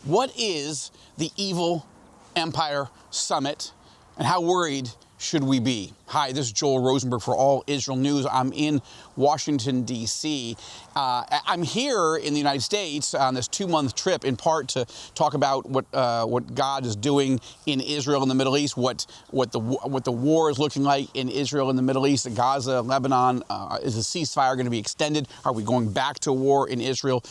What is the Evil Empire Summit, and how worried should we be? Hi, this is Joel Rosenberg for All Israel News. I'm in Washington, D.C. I'm here in the United States on this 2-month trip, in part to talk about what God is doing in Israel and the Middle East, what the war is looking like in Israel and the Middle East, Gaza, Lebanon. Is the ceasefire going to be extended? Are we going back to war in Israel?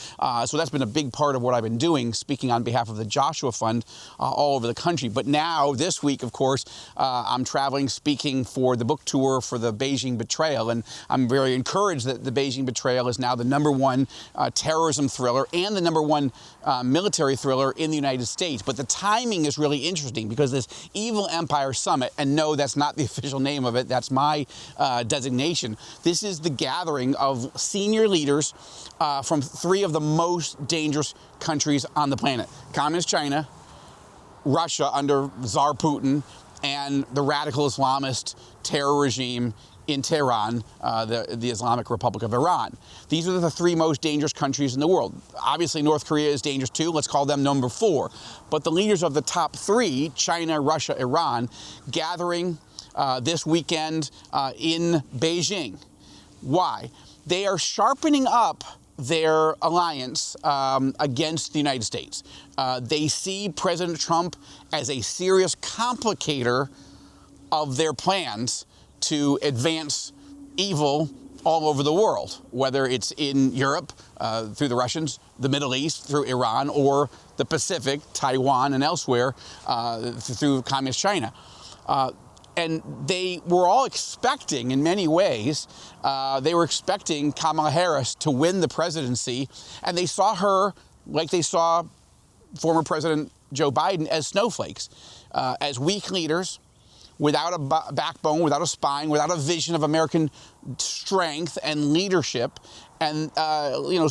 So that's been a big part of what I've been doing, speaking on behalf of the Joshua Fund all over the country. But now, this week, of course, I'm traveling, speaking for the book tour for the Beijing betrayal, and I'm very encouraged that the Beijing betrayal is now the #1 terrorism thriller and the #1 military thriller in the United States. But the timing is really interesting because this Evil Empire Summit, and no, that's not the official name of it, that's my designation. This is the gathering of senior leaders from 3 of the most dangerous countries on the planet: Communist China, Russia under Tsar Putin, and the radical Islamist terror regime in Tehran, the Islamic Republic of Iran. These are the 3 most dangerous countries in the world. Obviously, North Korea is dangerous too. Let's call them number 4. But the leaders of the top 3, China, Russia, Iran, gathering this weekend in Beijing. Why? They are sharpening up their alliance against the United States. They see President Trump as a serious complicator of their plans to advance evil all over the world, whether it's in Europe through the Russians, the Middle East through Iran, or the Pacific, Taiwan, and elsewhere through Communist China. And they were all expecting, in many ways, they were expecting Kamala Harris to win the presidency, and they saw her, like they saw former President Joe Biden, as snowflakes, as weak leaders, without a backbone, without a spine, without a vision of American strength and leadership, and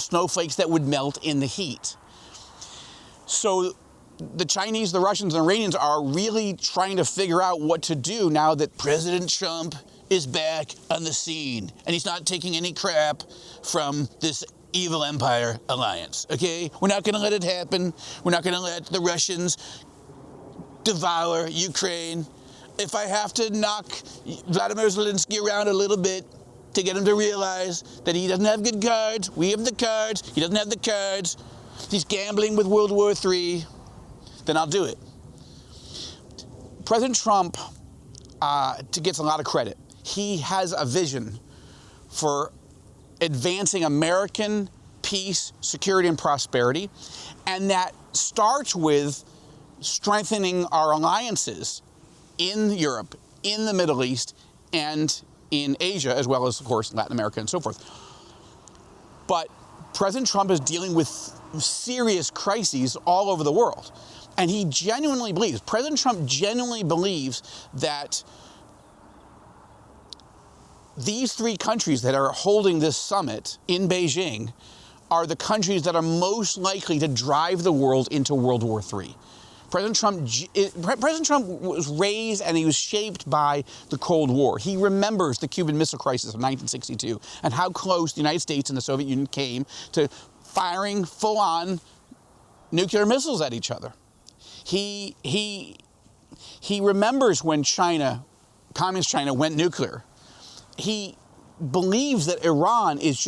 snowflakes that would melt in the heat. So the Chinese, the Russians, and the Iranians are really trying to figure out what to do now that President Trump is back on the scene, and he's not taking any crap from this Evil Empire alliance, okay? We're not going to let it happen. We're not going to let the Russians devour Ukraine. If I have to knock Vladimir Zelensky around a little bit to get him to realize that he doesn't have good cards, we have the cards, he doesn't have the cards, he's gambling with World War III, then I'll do it. President Trump gets a lot of credit. He has a vision for advancing American peace, security, and prosperity, and that starts with strengthening our alliances in Europe, in the Middle East, and in Asia, as well as, of course, Latin America and so forth. But President Trump is dealing with serious crises all over the world. And he genuinely believes, President Trump genuinely believes that these 3 countries that are holding this summit in Beijing are the countries that are most likely to drive the world into World War III. President Trump was raised and he was shaped by the Cold War. He remembers the Cuban Missile Crisis of 1962 and how close the United States and the Soviet Union came to firing full-on nuclear missiles at each other. He remembers when Communist China went nuclear. He believes that Iran is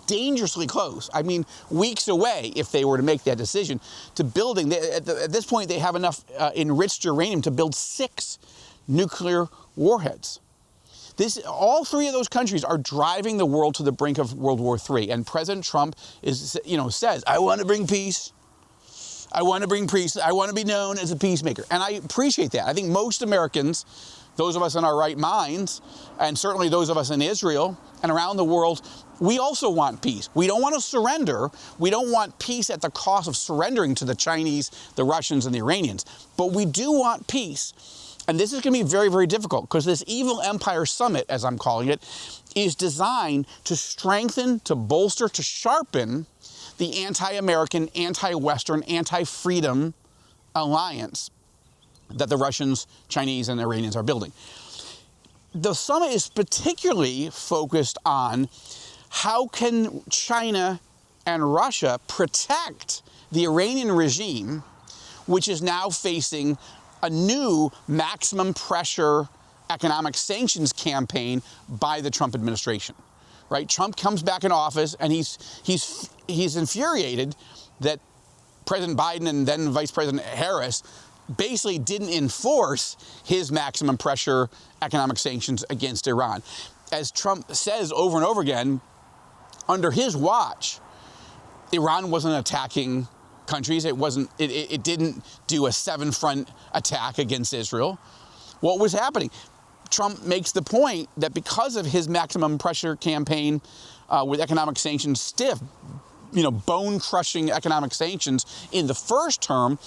dangerously close. I mean, weeks away, if they were to make that decision, to building. At this point, they have enough enriched uranium to build 6 nuclear warheads. All 3 of those countries are driving the world to the brink of World War III. And President Trump says, "I want to bring peace. I want to bring peace. I want to be known as a peacemaker." And I appreciate that. I think most Americans, those of us in our right minds, and certainly those of us in Israel and around the world, we also want peace. We don't want to surrender. We don't want peace at the cost of surrendering to the Chinese, the Russians, and the Iranians. But we do want peace. And this is going to be very, very difficult because this Evil Empire Summit, as I'm calling it, is designed to strengthen, to bolster, to sharpen the anti-American, anti-Western, anti-freedom alliance that the Russians, Chinese, and Iranians are building. The summit is particularly focused on how can China and Russia protect the Iranian regime, which is now facing a new maximum pressure economic sanctions campaign by the Trump administration, right? Trump comes back in office, and he's infuriated that President Biden and then Vice President Harris basically didn't enforce his maximum pressure economic sanctions against Iran. As Trump says over and over again, under his watch, Iran wasn't attacking countries. It didn't do a 7-front attack against Israel. What was happening? Trump makes the point that because of his maximum pressure campaign with economic sanctions, stiff, bone-crushing economic sanctions in the first term,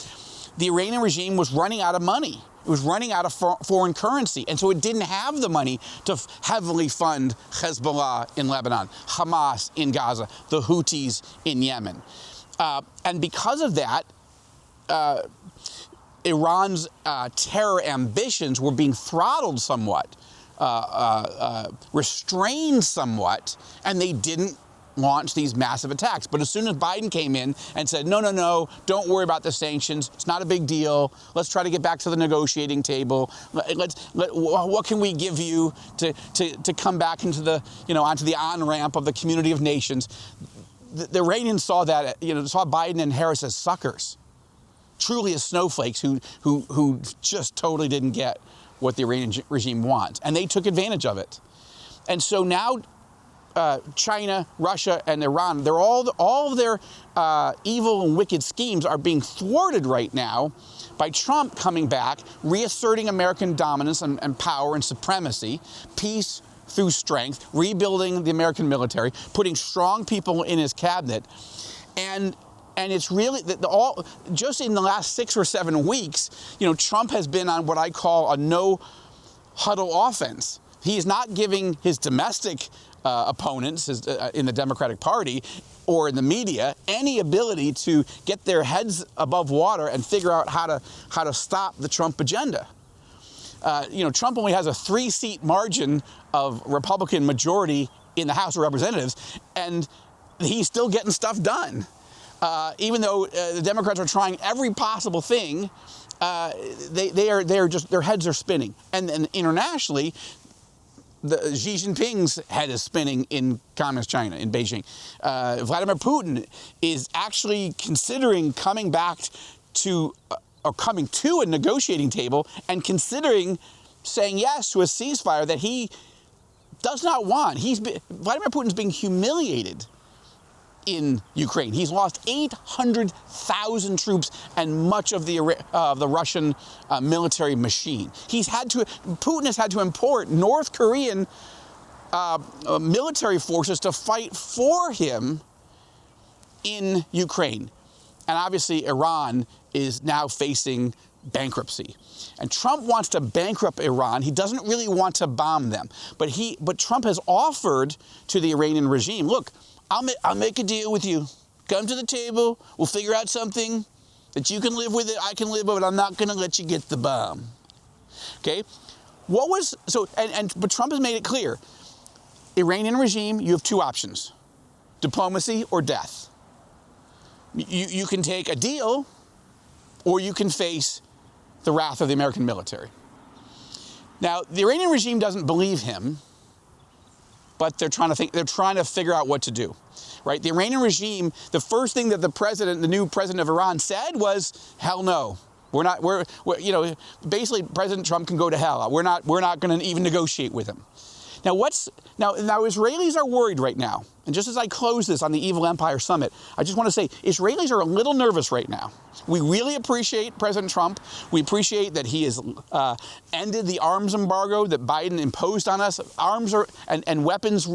the Iranian regime was running out of money. It was running out of foreign currency. And so it didn't have the money to heavily fund Hezbollah in Lebanon, Hamas in Gaza, the Houthis in Yemen. And because of that, Iran's terror ambitions were being throttled somewhat, restrained somewhat, and they didn't launch these massive attacks. But as soon as Biden came in and said, no, don't worry about the sanctions, it's not a big deal, let's try to get back to the negotiating table, what can we give you to come back into the, onto the on-ramp of the community of nations, the Iranians saw that, saw Biden and Harris as suckers, truly as snowflakes who just totally didn't get what the Iranian regime wants. And they took advantage of it. And so now China, Russia, and Iran, they're all of their evil and wicked schemes are being thwarted right now by Trump coming back, reasserting American dominance and power and supremacy, peace through strength, rebuilding the American military, putting strong people in his cabinet. And it's really, just in the last 6 or 7 weeks, Trump has been on what I call a no huddle offense. He's not giving his domestic opponents in the Democratic Party or in the media any ability to get their heads above water and figure out how to stop the Trump agenda. Trump only has a 3-seat margin of Republican majority in the House of Representatives, and he's still getting stuff done. Even though the Democrats are trying every possible thing, their heads are spinning. And internationally, Xi Jinping's head is spinning in communist China, in Beijing. Vladimir Putin is actually considering coming back to, or coming to a negotiating table and considering saying yes to a ceasefire that he does not want. Vladimir Putin's being humiliated in Ukraine. He's lost 800,000 troops and much of the Russian military machine. Putin has had to import North Korean military forces to fight for him in Ukraine. And obviously Iran is now facing bankruptcy. And Trump wants to bankrupt Iran. He doesn't really want to bomb them. But Trump has offered to the Iranian regime, look, I'll make a deal with you. Come to the table. We'll figure out something that you can live with it, I can live with it. I'm not going to let you get the bomb. Okay? But Trump has made it clear. Iranian regime, you have 2 options. Diplomacy or death. You can take a deal, or you can face the wrath of the American military. Now, the Iranian regime doesn't believe him, but they're trying to figure out what to do, right? The Iranian regime, the first thing that the new president of Iran said was, hell no. Basically President Trump can go to hell. We're not going to even negotiate with him. Now Israelis are worried right now. And just as I close this on the Evil Empire Summit, I just want to say Israelis are a little nervous right now. We really appreciate President Trump. We appreciate that he has ended the arms embargo that Biden imposed on us. Arms and weapons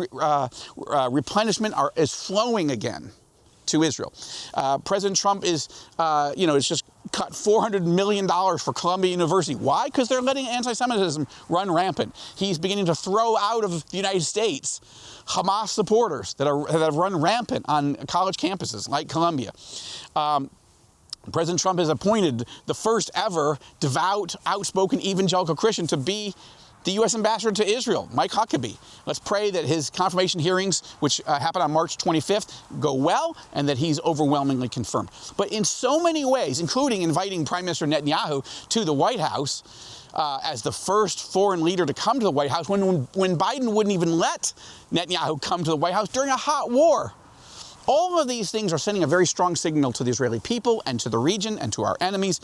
replenishment is flowing again to Israel. President Trump is just cut $400 million for Columbia University. Why? Because they're letting anti-Semitism run rampant. He's beginning to throw out of the United States Hamas supporters that have run rampant on college campuses like Columbia. President Trump has appointed the first ever devout, outspoken evangelical Christian to be the U.S. ambassador to Israel, Mike Huckabee. Let's pray that his confirmation hearings, which happen on March 25th, go well, and that he's overwhelmingly confirmed. But in so many ways, including inviting Prime Minister Netanyahu to the White House as the first foreign leader to come to the White House, when Biden wouldn't even let Netanyahu come to the White House during a hot war. All of these things are sending a very strong signal to the Israeli people and to the region and to our enemies.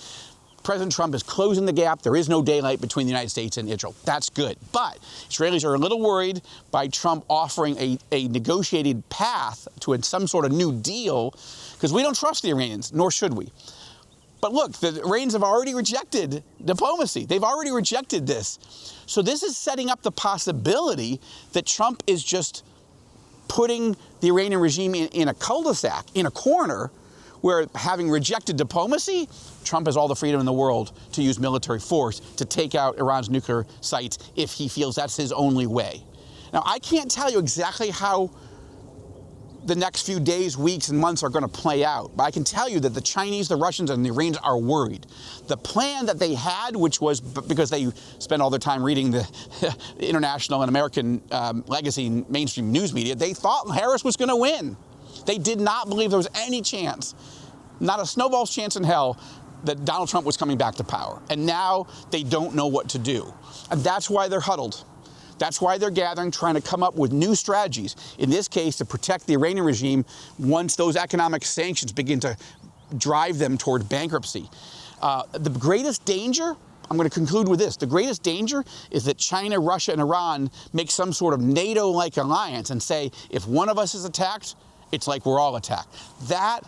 President Trump is closing the gap. There is no daylight between the United States and Israel. That's good. But Israelis are a little worried by Trump offering a negotiated path to some sort of new deal, because we don't trust the Iranians, nor should we. But look, the Iranians have already rejected diplomacy. They've already rejected this. So this is setting up the possibility that Trump is just putting the Iranian regime in a cul-de-sac, in a corner, where, having rejected diplomacy, Trump has all the freedom in the world to use military force to take out Iran's nuclear sites if he feels that's his only way. Now, I can't tell you exactly how the next few days, weeks, and months are going to play out, but I can tell you that the Chinese, the Russians, and the Iranians are worried. The plan that they had, which was because they spend all their time reading the international and American legacy mainstream news media, they thought Harris was going to win. They did not believe there was any chance, not a snowball's chance in hell, that Donald Trump was coming back to power. And now they don't know what to do. And that's why they're huddled. That's why they're gathering, trying to come up with new strategies, in this case, to protect the Iranian regime once those economic sanctions begin to drive them toward bankruptcy. The greatest danger, I'm going to conclude with this, the greatest danger is that China, Russia, and Iran make some sort of NATO-like alliance and say, if one of us is attacked, it's like we're all attacked. That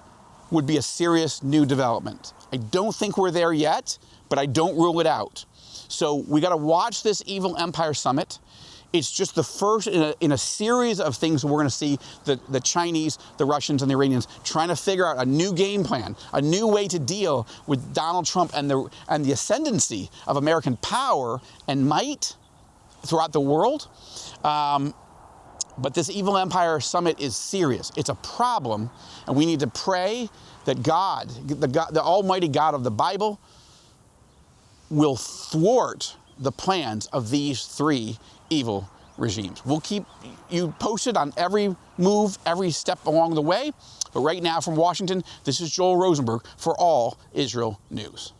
would be a serious new development. I don't think we're there yet, but I don't rule it out. So we got to watch this Evil Empire Summit. It's just the first in a series of things we're going to see the Chinese, the Russians, and the Iranians trying to figure out a new game plan, a new way to deal with Donald Trump and the ascendancy of American power and might throughout the world. But this Evil Empire Summit is serious. It's a problem, and we need to pray that God, the Almighty God of the Bible, will thwart the plans of these three evil regimes. We'll keep you posted on every move, every step along the way. But right now from Washington, this is Joel Rosenberg for All Israel News.